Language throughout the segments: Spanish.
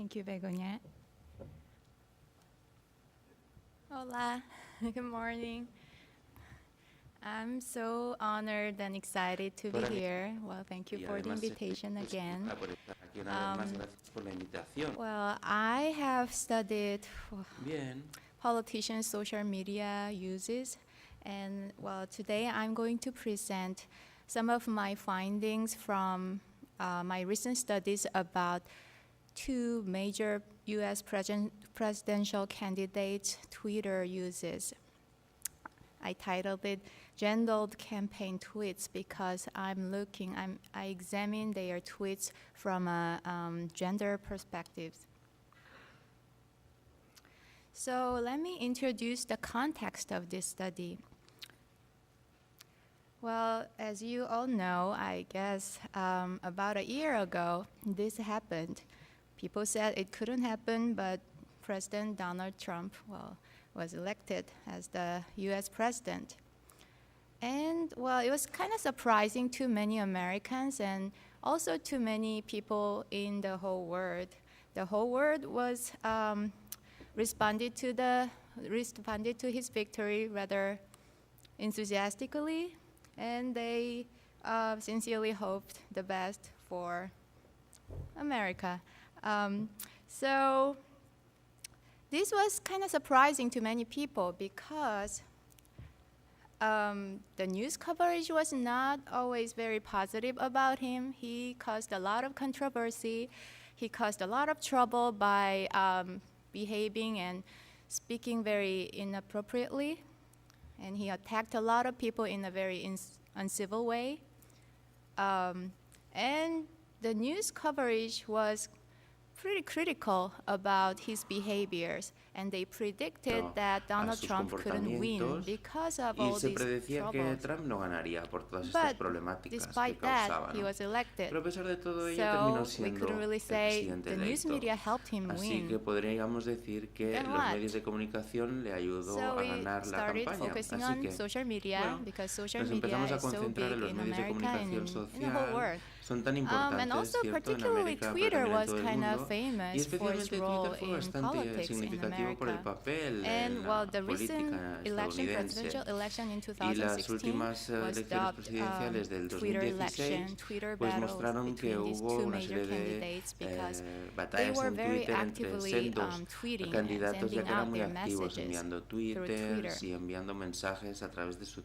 Thank you, Begoña. Hola, good morning. I'm so honored and excited to be here. Well, thank you for the invitation again. Well, I have studied politicians' social media uses, and well, today I'm going to present some of my findings from my recent studies about two major U.S. presidential candidates' Twitter uses. I titled it "Gendered Campaign Tweets" because I examine their tweets from a gender perspective. So let me introduce the context of this study. Well, as you all know, I guess about a year ago, this happened. People said it couldn't happen, but President Donald Trump, well, was elected as the U.S. president. And, well, it was kind of surprising to many Americans and also to many people in the whole world. The whole world was responded to his victory rather enthusiastically, and they sincerely hoped the best for America. So this was kind of surprising to many people because the news coverage was not always very positive about him. He caused a lot of controversy. He caused a lot of trouble by behaving and speaking very inappropriately. And he attacked a lot of people in a very uncivil way. And the news coverage was pretty critical about his behaviors, and they predicted that Donald Trump couldn't win because of all these troubles. But despite that, he was elected. So we couldn't really say the news media helped him win. Then what? So we started focusing on social media because social media is so big in America and in the whole world. And also particularly Twitter was kind of famous for its role in politics in America. And while the recent presidential election in 2016 was dubbed Twitter election, Twitter battles between these two major candidates because they were very actively tweeting and sending out their messages through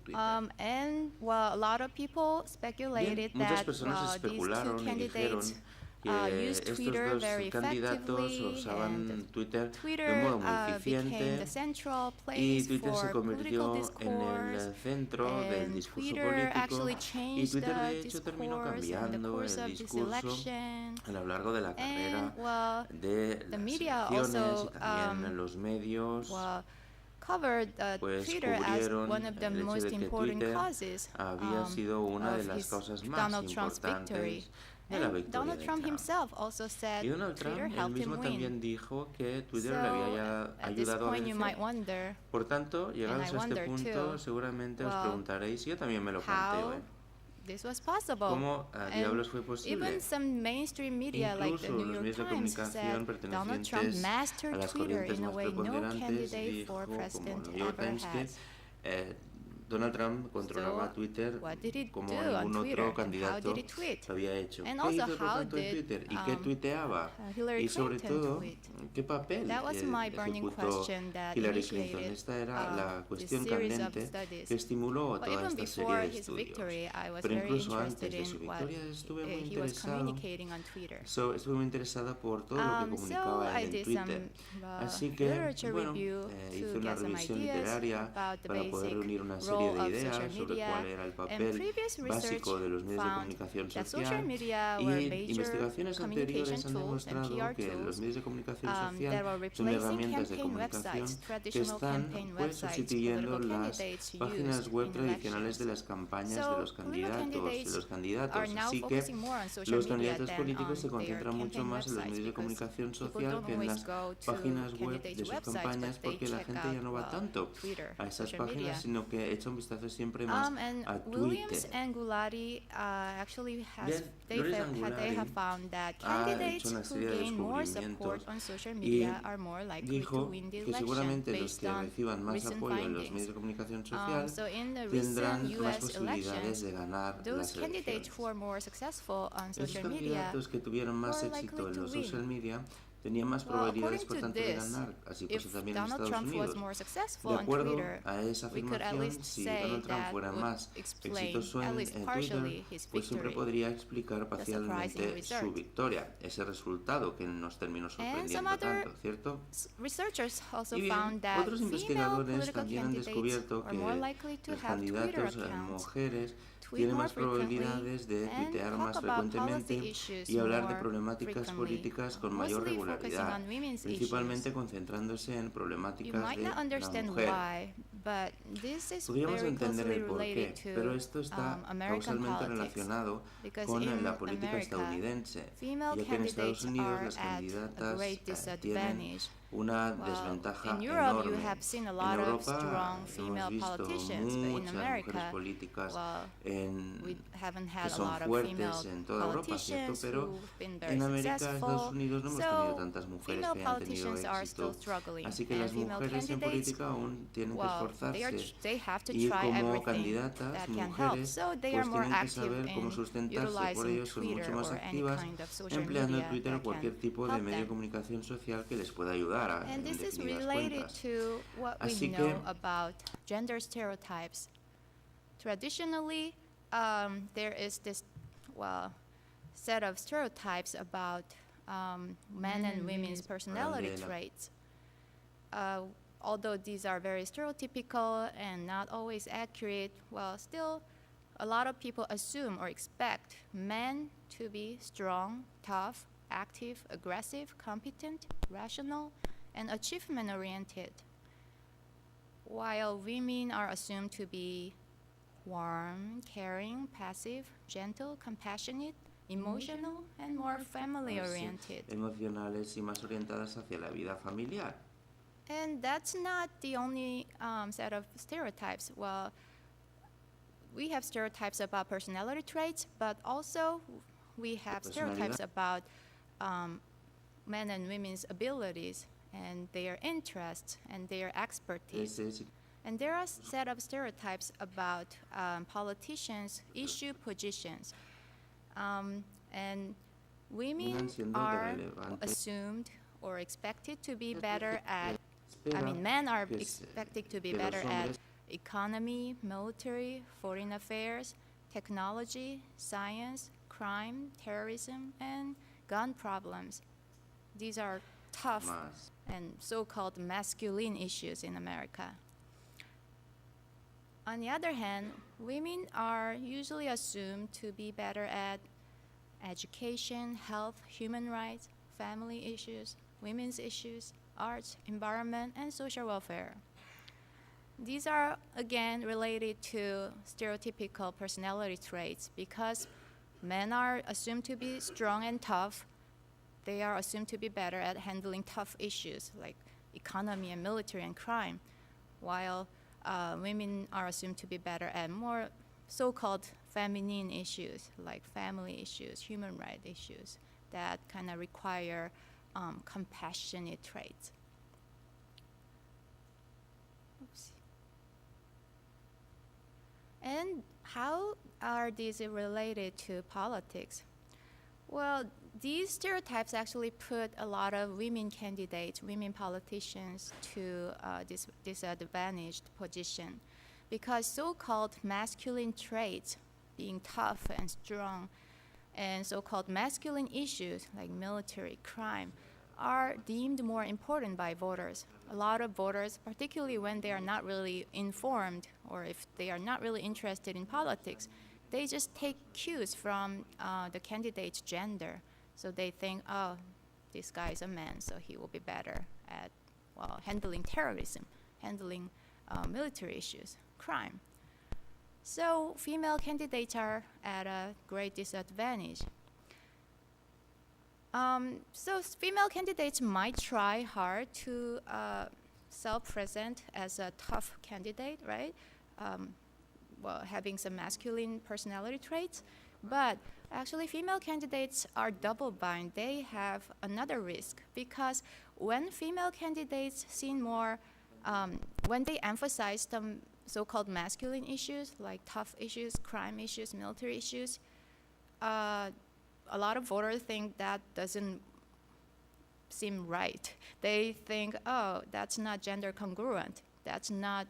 Twitter. And well, a lot of people speculated that these two candidates used Twitter very effectively, and Twitter became the central place for political discourse, and Twitter actually changed the discourse in the course of this election. And well, the media also covered Twitter as one of the most important causes of Donald Trump's victory. And Donald Trump himself also said Twitter helped him win. So at this point you might wonder, and I wonder too, well, how this was possible. And even some mainstream media like the New York Times said Donald Trump mastered Twitter in a way no candidate for president ever has. Donald Trump controlaba Twitter como ningún otro candidato lo había hecho. ¿Qué hizo Trump en Twitter? ¿Y qué tuiteaba? Y sobre todo, ¿qué papel ejecutó Hillary Clinton? Esta era la cuestión candente que estimuló toda esta serie de estudios. Pero incluso antes de su victoria estuve muy interesada por todo lo que comunicaba en Twitter. Así que, bueno, hice una revisión literaria para poder reunir una serie de ideas sobre cuál era el papel básico de los medios de comunicación social, y investigaciones anteriores han demostrado que los medios de comunicación social son herramientas de comunicación que están sustituyendo las páginas web tradicionales de las campañas de los candidatos. Así que los candidatos políticos se concentran mucho más en los medios de comunicación social que en las páginas web de sus campañas, porque la gente ya no va tanto a esas páginas, sino que echa echa un vistazo siempre más a Williams Twitter. and Gulati actually Flores they have found that ha candidates hecho una who serie de gain more support descubrimientos on social y media are more likely to dijo win the que election seguramente los based que on reciban más recent apoyo en los medios findings. de comunicación social So in the tendrán recent más US posibilidades elections, de ganar those las candidates elecciones. who are more successful on Esos social media candidatos que tuvieron más more éxito likely en to los win. social media tenían más Well, probabilidades, according por to tanto, de this, ganar, así if pues también en Donald Estados Trump was Unidos. more successful De on acuerdo Twitter, a esa we could at afirmación, least si say Donald Trump that fuera would más explain exitoso at en least Twitter, partially his pues siempre victory. podría explicar The surprising parcialmente result. su victoria, ese resultado que nos terminó And some sorprendiendo other tanto, ¿cierto? researchers also Y bien, found that otros female investigadores political también han candidates descubierto are que more likely to los have Twitter candidatos accounts, mujeres tweet tienen more más frequently, probabilidades de and tuitear talk más about frecuentemente policy issues y hablar de more problemáticas frequently, políticas con mayor mostly focusing regularidad, on women's principalmente issues. concentrándose en You problemáticas might de not la understand mujer. why, but this is Podríamos very entender closely el porqué, related pero to esto está American causalmente politics, relacionado because con in la política America, estadounidense, female ya que en Estados candidates Unidos are las at a candidatas great tienen disadvantage. una Well, desventaja in Europe you enorme. have seen a En lot of Europa strong hemos female visto politicians, but in muchas mujeres America, políticas we haven't que had a son lot of fuertes female en toda Europa, ¿cierto? politicians Pero who've been very en América, Estados successful. Unidos no hemos tenido So tantas mujeres female que hayan tenido politicians are still éxito. struggling, Así que and las female mujeres en candidates, política aún tienen que well, esforzarse. they have to Y try como everything candidatas, that can help. mujeres, So they pues are more tienen que active saber cómo in sustentarse. Por utilizing ello son Twitter mucho más or any activas kind of social empleando media Twitter o that cualquier can tipo de help medio de them. comunicación social que les pueda ayudar And en this is definidas related cuentas. to what we Así know que about gender stereotypes. Traditionally, there is this, set of stereotypes about men and women's personality traits. Although these are very stereotypical and not always accurate, still a lot of people assume or expect men to be strong, tough, active, aggressive, competent, rational, and achievement-oriented, while women are assumed to be warm, caring, passive, gentle, compassionate, emotional, and more family-oriented. Emocionales y más orientadas hacia la vida familiar. And that's not the only set of stereotypes. Well, we have stereotypes about personality traits, but also we have stereotypes about men and women's abilities and their interests and their expertise. And there are a set of stereotypes about politicians' issue positions. And women are assumed or expected to be better at, men are expected to be better at economy, military, foreign affairs, technology, science, crime, terrorism, and gun problems. These are tough and so-called masculine issues in America. On the other hand, women are usually assumed to be better at education, health, human rights, family issues, women's issues, arts, environment, and social welfare. These are, again, related to stereotypical personality traits because men are assumed to be strong and tough. They are assumed to be better at handling tough issues like economy and military and crime, while women are assumed to be better at more so-called feminine issues like family issues, human rights issues that kind of require compassionate traits. Oops. And how are these related to politics? Well, these stereotypes actually put a lot of women candidates, women politicians, to disadvantaged position because so-called masculine traits, being tough and strong, and so-called masculine issues like military, crime, are deemed more important by voters. A lot of voters, particularly when they are not really informed or if they are not really interested in politics, they just take cues from the candidate's gender. So they think, oh, this guy is a man, so he will be better at handling terrorism, handling military issues, crime. So female candidates are at a great disadvantage. So female candidates might try hard to self-present as a tough candidate, right? having some masculine personality traits. But actually, female candidates are double-bind. They have another risk because when female candidates seen more, when they emphasize some so-called masculine issues like tough issues, crime issues, military issues, a lot of voters think that doesn't seem right. They think, oh, that's not gender congruent. That's not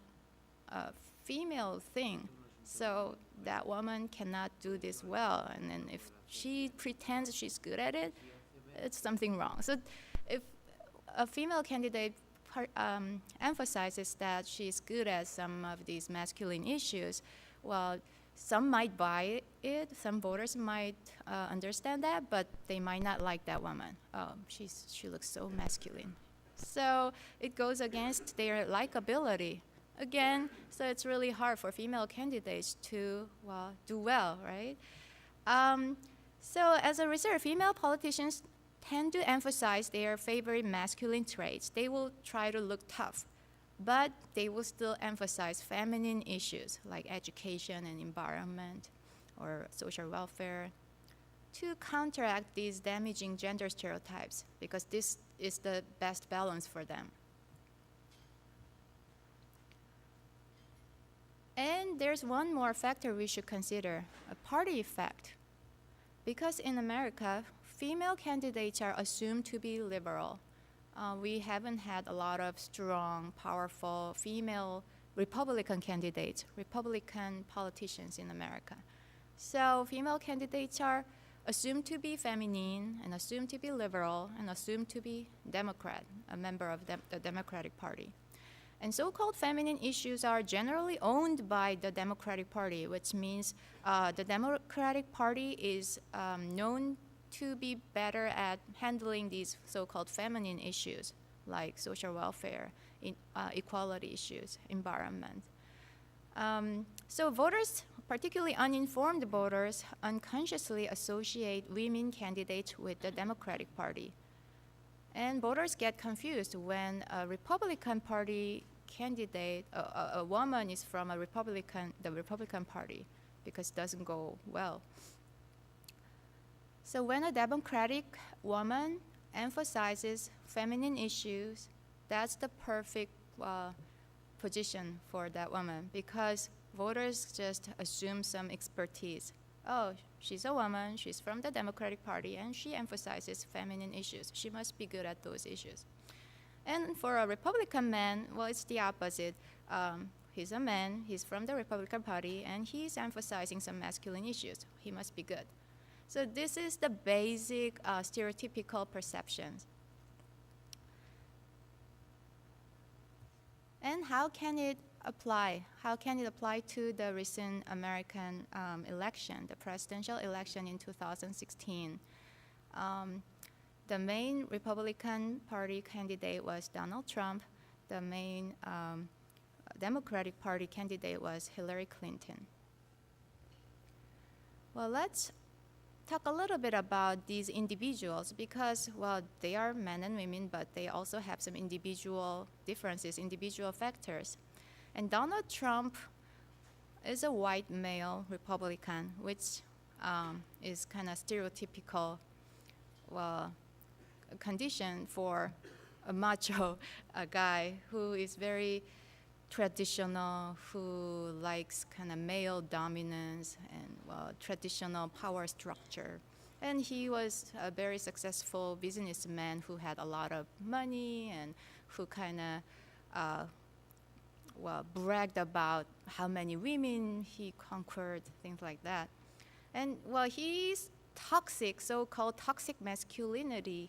a female thing. So that woman cannot do this well. And then if she pretends she's good at it, it's something wrong. So if a female candidate emphasizes that she's good at some of these masculine issues, well, some might buy it, some voters might understand that, but they might not like that woman. Oh, she looks so masculine. So it goes against their likability. Again, so it's really hard for female candidates to, do well, right? So as a result, female politicians tend to emphasize their favorite masculine traits. They will try to look tough, but they will still emphasize feminine issues like education and environment or social welfare to counteract these damaging gender stereotypes, because this is the best balance for them. And there's one more factor we should consider, a party effect. Because in America, female candidates are assumed to be liberal. We haven't had a lot of strong, powerful female Republican candidates, Republican politicians in America. So female candidates are assumed to be feminine and assumed to be liberal and assumed to be Democrat, a member of the Democratic Party. And so-called feminine issues are generally owned by the Democratic Party, which means the Democratic Party is known to be better at handling these so-called feminine issues like social welfare, equality issues, environment. So voters, particularly uninformed voters, unconsciously associate women candidates with the Democratic Party. And voters get confused when a Republican Party candidate, a woman is from the Republican Party, because it doesn't go well. So when a Democratic woman emphasizes feminine issues, that's the perfect position for that woman, because voters just assume some expertise. Oh, she's a woman, she's from the Democratic Party, and she emphasizes feminine issues. She must be good at those issues. And for a Republican man, well, it's the opposite. He's a man, he's from the Republican Party, and he's emphasizing some masculine issues. He must be good. So this is the basic stereotypical perceptions. And how can it apply? How can it apply to the recent American election, the presidential election in 2016? The main Republican Party candidate was Donald Trump. The main Democratic Party candidate was Hillary Clinton. Well, let's talk a little bit about these individuals, because, well, they are men and women, but they also have some individual differences, individual factors. And Donald Trump is a white male Republican, which is kind of stereotypical condition for a macho guy who is very traditional, who likes kind of male dominance and traditional power structure. And he was a very successful businessman who had a lot of money and who kind of bragged about how many women he conquered, things like that. And his toxic, so-called toxic masculinity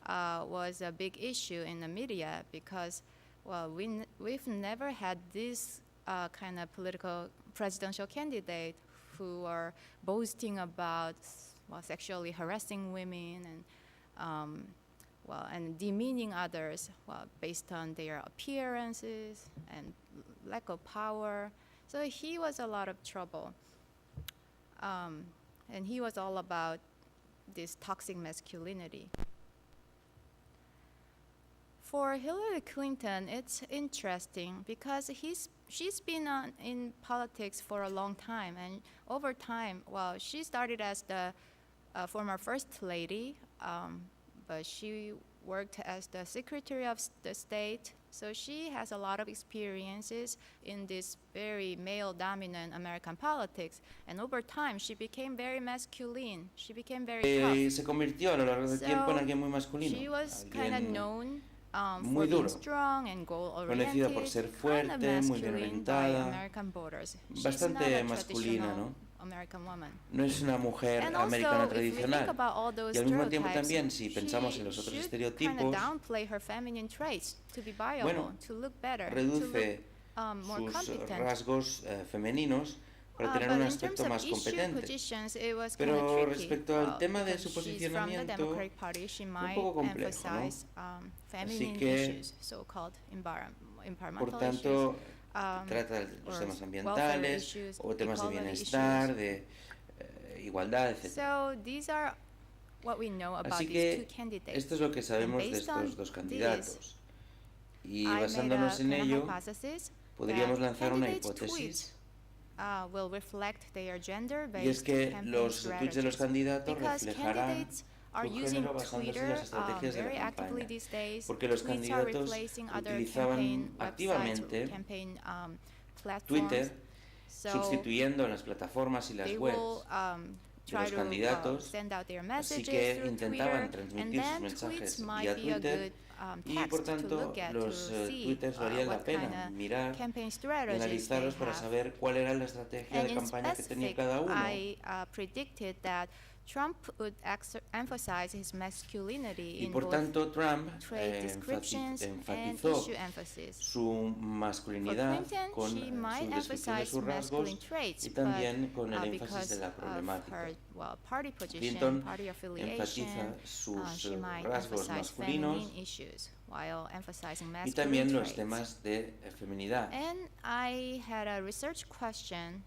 was a big issue in the media, because we've never had this kind of political presidential candidate who are boasting about sexually harassing women and demeaning others based on their appearances and lack of power. So he was a lot of trouble. And he was all about this toxic masculinity. For Hillary Clinton, it's interesting because she's been in politics for a long time, and over time, well, she started as the former first lady, but she worked as the Secretary of the State, so she has a lot of experiences in this very male-dominant American politics, and over time she became very masculine, she became very tough. Se convirtió a lo largo del tiempo en alguien muy masculino, she was kind of known muy for duro, being strong and conocida por ser goal-oriented, fuerte, muy bien orientada, bastante masculina, ¿no? American woman. No es una mujer And americana also, tradicional. Y al mismo tiempo también, si she pensamos en los otros should estereotipos, kind of downplay her feminine traits to be viable, bueno, to look better, reduce to look, more sus competent. femeninos para tener But un in aspecto terms of más issue competente. positions, it was kind of Pero tricky. respecto al tema de su Because she's from the posicionamiento, Democratic Party, she un might poco complejo, ¿no? emphasize feminine Así que, issues, so-called environmental por tanto, issues, trata de los or temas welfare ambientales issues, o temas de equality bienestar, issues. de igualdad, etc. So these are what we know about Así these two que candidates. esto es lo que sabemos de based on estos dos this, candidatos. Y I basándonos en made a ello, hypothesis podríamos that lanzar una candidates' hipótesis. will reflect their gender-based Y es que campaign los tweets de los strategies. candidatos Because reflejarán candidates are su using género basándose en Twitter las estrategias de very la actively campaña. these days. Porque los Tweets are candidatos replacing other utilizaban campaign websites, activamente campaign platforms. Twitter, So sustituyendo en las plataformas y las they webs will de try los to candidatos, send out their así messages que through intentaban Twitter, and transmitir sus then mensajes tweets vía might be a Twitter, good y text por to tanto look at, to los see twitters valían la what kind pena of mirar campaign y strategies they analizarlos para have. saber cuál era la estrategia And de in campaña que tenía specific, cada uno. I predicted that Trump would emphasize his masculinity Y in por both tanto Trump trait descriptions and enfatizó issue emphasis. su For masculinidad Clinton, con she might su descripción de emphasize sus rasgos masculine traits, y también con el but énfasis because de la of problemática. her party position, Clinton party affiliation, enfatiza sus she might rasgos emphasize masculinos feminine issues while emphasizing y masculine también los traits. temas de feminidad. And I had a research question.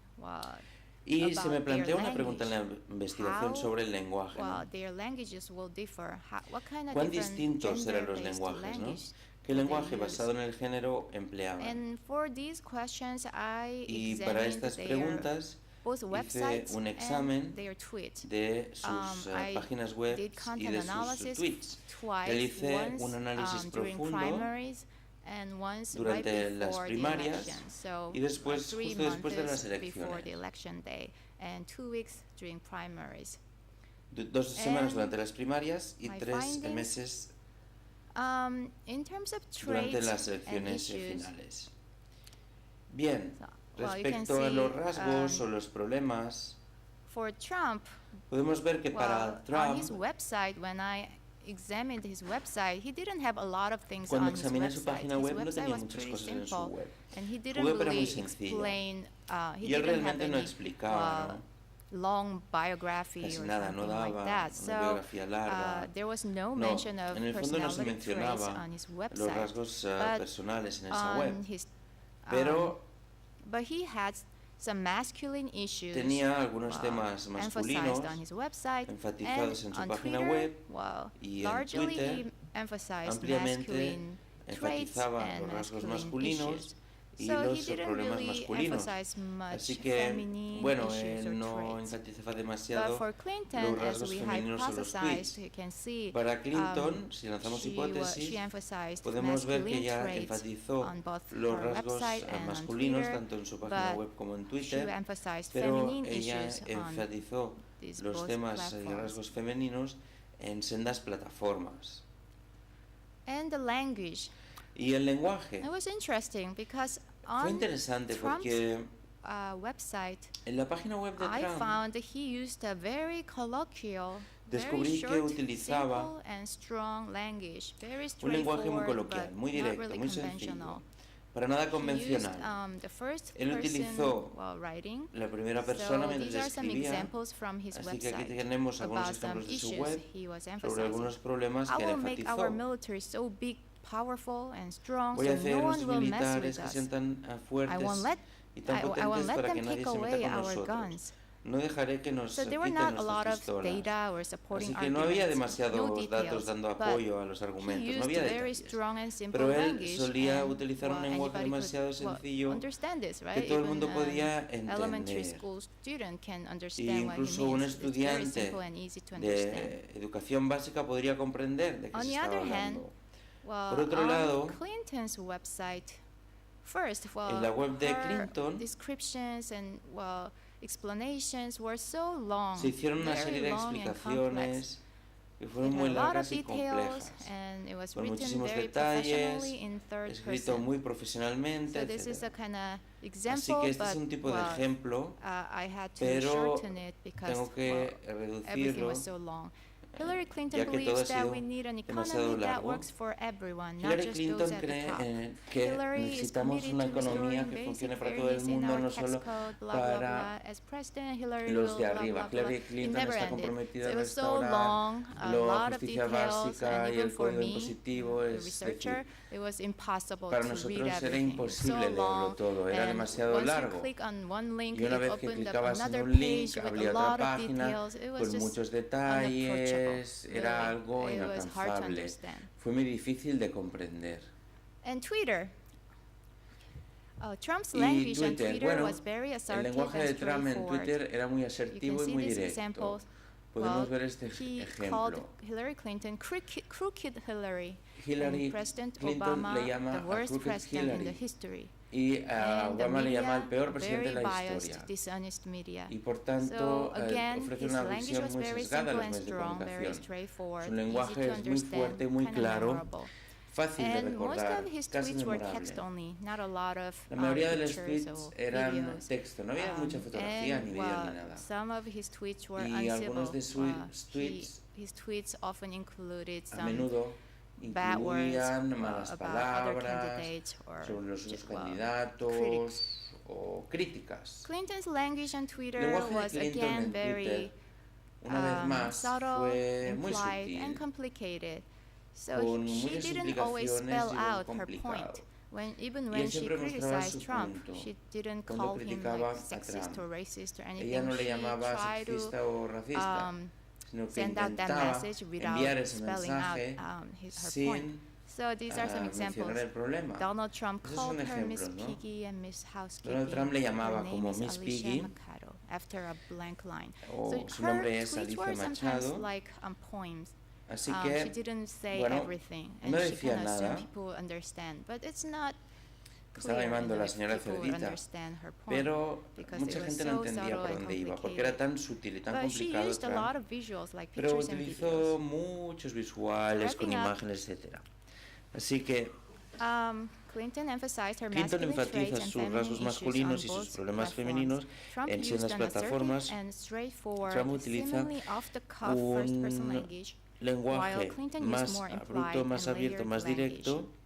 Y se about me their plantea una pregunta en la language. investigación How, sobre el lenguaje, ¿no? Well, their languages will differ. What kind of ¿Cuán different distintos eran los gender-based lenguajes, ¿no? language ¿Qué do they lenguaje use? basado en el género empleaban? And for these questions, I Y para examined estas their preguntas both hice websites un and examen their tweets. de sus I páginas web did y content de sus analysis tweets. twice, Realicé once un análisis during profundo primaries and once right durante las before the primarias election. So y después, 3 justo después de las months before elecciones. the election day and 2 weeks during primaries. 2 semanas And durante las primarias y my 3 findings, meses in terms of durante traits las and elecciones issues, finales. Bien, well, you can respecto a los see, rasgos o los problemas, for Trump, podemos ver que para on his Trump, website, when I examined his website, he didn't have a lot of things cuando on his examiné su website. página His web no website tenía was muchas pretty cosas en su simple, web. and he Su didn't web era muy really sencilla. explain. He Y él didn't have realmente no any explicaba, ¿no? long biography Casi or nada, something no like daba that. una So biografía larga. there was no No, mention of en el fondo no se personality traits mencionaba on his los website. rasgos But personales en esa on web. his, Pero but he had some masculine issues tenía algunos temas masculinos emphasized on his website, enfatizados and en su on página Twitter, web well, y en largely Twitter he emphasized ampliamente masculine traits enfatizaba and los rasgos masculine masculinos issues. y So he los didn't problemas really masculinos. emphasize much Así que, feminine bueno, issues or él no traits. enfatizaba But demasiado for los Clinton, as rasgos we femeninos o los hypothesized, tweets. you can see Para Clinton, si lanzamos she hipótesis, emphasized podemos ver que masculine ella traits enfatizó on both los her rasgos website and on masculinos Twitter, tanto en su página but web como en she Twitter, emphasized pero feminine ella issues on enfatizó these los both temas y platforms. rasgos femeninos en sendas plataformas. And the language. Y el lenguaje It was interesting because fue on interesante Trump's porque website, en la página web de I Trump found that he used a very colloquial, very descubrí que short, utilizaba simple and strong language, very un lenguaje muy straightforward, coloquial, but muy not directo, really muy sencillo, conventional. para nada He used convencional. the first Él person utilizó while writing. La primera persona So mientras these are some escribía, examples from his así que aquí website tenemos algunos about some ejemplos de su issues web he was sobre emphasizing. algunos problemas I que él will make our enfatizó. military so big, powerful and strong, Voy so a hacer no los one will mess militares with que us. sean tan I fuertes won't let y tan I won't potentes let para que them nadie take se meta away con our nosotros. guns. no dejaré que nos So there were quiten not a lot nuestras of pistolas. data or supporting Así que no había arguments, no demasiados datos details, dando but apoyo a los he argumentos, no used había very detalles. strong and simple Pero él language, solía and utilizar un lenguaje anybody demasiado could sencillo understand this, que right? todo el Even mundo podía an elementary entender. school student can E understand what he incluso un means. It's very estudiante simple and easy to understand. de educación básica podría comprender de qué On se the estaba other hand, hablando. well, Por otro on lado, Clinton's website, first, en la web de her Clinton descriptions and explanations were so long, se hicieron una serie very de long and complex. explicaciones que It fueron had muy a lot of largas y details, complejas, and it was con written muchísimos very detalles, professionally in third escrito person. muy profesionalmente, So this is a etc. kind of Así example, que este es but un tipo de ejemplo, I had to pero shorten it because tengo que everything reducirlo, was so long. Hillary Clinton ya que todo believes ha that sido we need an demasiado economy that largo. works for everyone, not Hillary just Clinton those at the cree top. que Hillary is necesitamos committed una to economía restoring que funcione basic para todo el fairness in mundo, our no tax solo code, blah, blah, para blah. As president, Hillary los will, de blah, arriba. blah, blah. Hillary It Clinton never está ended. comprometida So a it was so restaurar long, a la lot of justicia details, básica and y even el for código me, impositivo, the es researcher, decir, it was impossible para to read nosotros era everything. It was imposible so leerlo long, todo, era and demasiado once largo. you click on one link, Y una it vez que opened up clicabas en another un page link, with a abría otra lot of página details. It was con just muchos unapproachable. detalles, era Really. algo It was hard to inalcanzable. understand. Fue muy difícil de comprender. And Twitter. Trump's Y language on Twitter, Twitter bueno, was very el assertive lenguaje and de Trump en straightforward. Twitter era muy You can asertivo y see muy these directo. examples. Podemos ver este He called ejemplo. Hillary Clinton crooked Hillary, Hillary and President Clinton Obama le llama the a worst crooked president in the Hillary. history. Y a And the Obama le llama el media, peor presidente de very la biased, historia. dishonest media. Y por tanto So again, ofrece his una language visión was muy very sesgada de simple los and medios de strong, very comunicación. straightforward, Su easy lenguaje to es muy understand, fuerte, muy kind of claro, memorable. fácil de And most recordar, of his casi tweets were text memorable. only, not a lot of La mayoría de los pictures tweets or eran videos. texto, no había mucha fotografía ni vídeo ni nada. Some of his tweets were Y algunos uncivil. de sus tweets His tweets often included a some menudo bad words incluían malas about other palabras candidates or sobre los otros critics. candidatos o críticas. Clinton's language on Twitter El lenguaje de was Clinton again en very Twitter, una vez más, subtle, fue muy implied, and sutil, complicated. So con she muchas didn't always implicaciones spell y muy out her complicado. point. Even Y when él she siempre mostraba criticized su Trump, punto. she didn't Cuando call him criticaba like a sexist Trump, or racist or anything. ella no le She llamaba tried to sexista o racista, sino que send out that intentaba message without enviar ese spelling out mensaje her point. sin So these are some examples. mencionar el problema. Donald Trump Esos called son her Miss ejemplos, ¿no? Piggy and Miss Housekeeping. Donald Trump le llamaba Her name como is Miss Alicia Piggy, Machado, after a blank line. o So su her nombre es tweets Alicia were sometimes Machado. like poems. Así She que, didn't say bueno, everything, no and she decía kind of assumed nada. people would understand. But it's not Estaba clear llamando a la if señora people would Cerdita, understand her point, pero because mucha it was gente no so entendía subtle por and dónde iba, porque era tan sutil y tan But she complicado used a lot Trump, of visuals, like pero pictures and utilizó videos. muchos visuales con Wrapping up, imágenes, etc. Así que Clinton emphasized her Clinton masculine traits enfatiza and sus feminine rasgos issues masculinos y on sus both problemas platforms. femeninos Trump en used sendas an assertive plataformas. and straightforward, Trump utiliza seemingly off-the-cuff first-person un language, lenguaje while Clinton used más more abrupto, implied más and abierto, layered más directo language.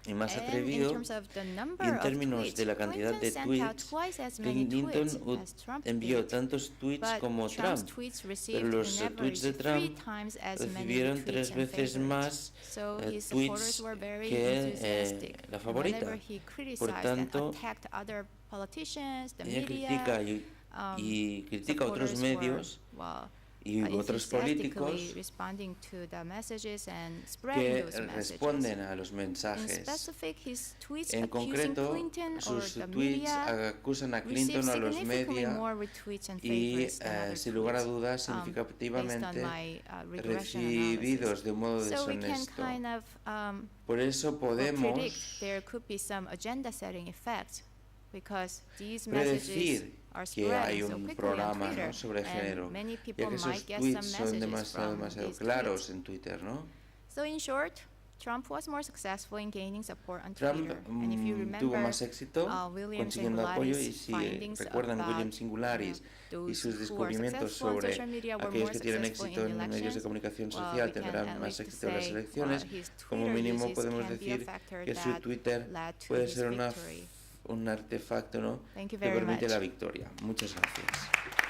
y más And in atrevido. terms of the number Y en of términos tweets, de la cantidad Clinton de sent out tweets, twice as many Clinton tweets as Trump envió did. tantos tweets But como Trump's Trump, tweets pero received los an tweets de average 3 Trump times as many recibieron retweets 3 and veces favorites. más So his tweets supporters were very que enthusiastic. la And favorita. whenever he Por criticized tanto, and attacked other politicians, the ella media, critica y critica a otros supporters medios were, y otros políticos enthusiastically responding to the messages and spreading que those messages. responden a los In mensajes. specific, his tweets En accusing concreto, Clinton or sus the tweets media acusan a received Clinton o a los significantly medios more retweets and y, favorites than other sin lugar a tweets, dudas, based on significativamente my regression analysis. recibidos de un modo So we can deshonesto. kind of Por eso predict podemos there could be some agenda-setting effects because these messages predecir are que hay spreading so un quickly on programa, Twitter, ¿no?, sobre and género, many ya people que esos might get some tweets son messages from demasiado these claros tweets. en Twitter, ¿no? So in short, Trump was more successful in gaining support on Trump Twitter. And if you tuvo remember más éxito William consiguiendo apoyo, y Singulari's si findings recuerdan about, William Singularis y those sus who are descubrimientos successful on sobre social media were aquellos more que tienen successful éxito in en the medios de elections, comunicación well, social we can tendrán at más least éxito en las say, elecciones. his Como Twitter mínimo uses podemos can be a decir factor que su that Twitter led to puede his ser victory. un artefacto, ¿no?, Thank you que very permite much. la victoria. Muchas gracias.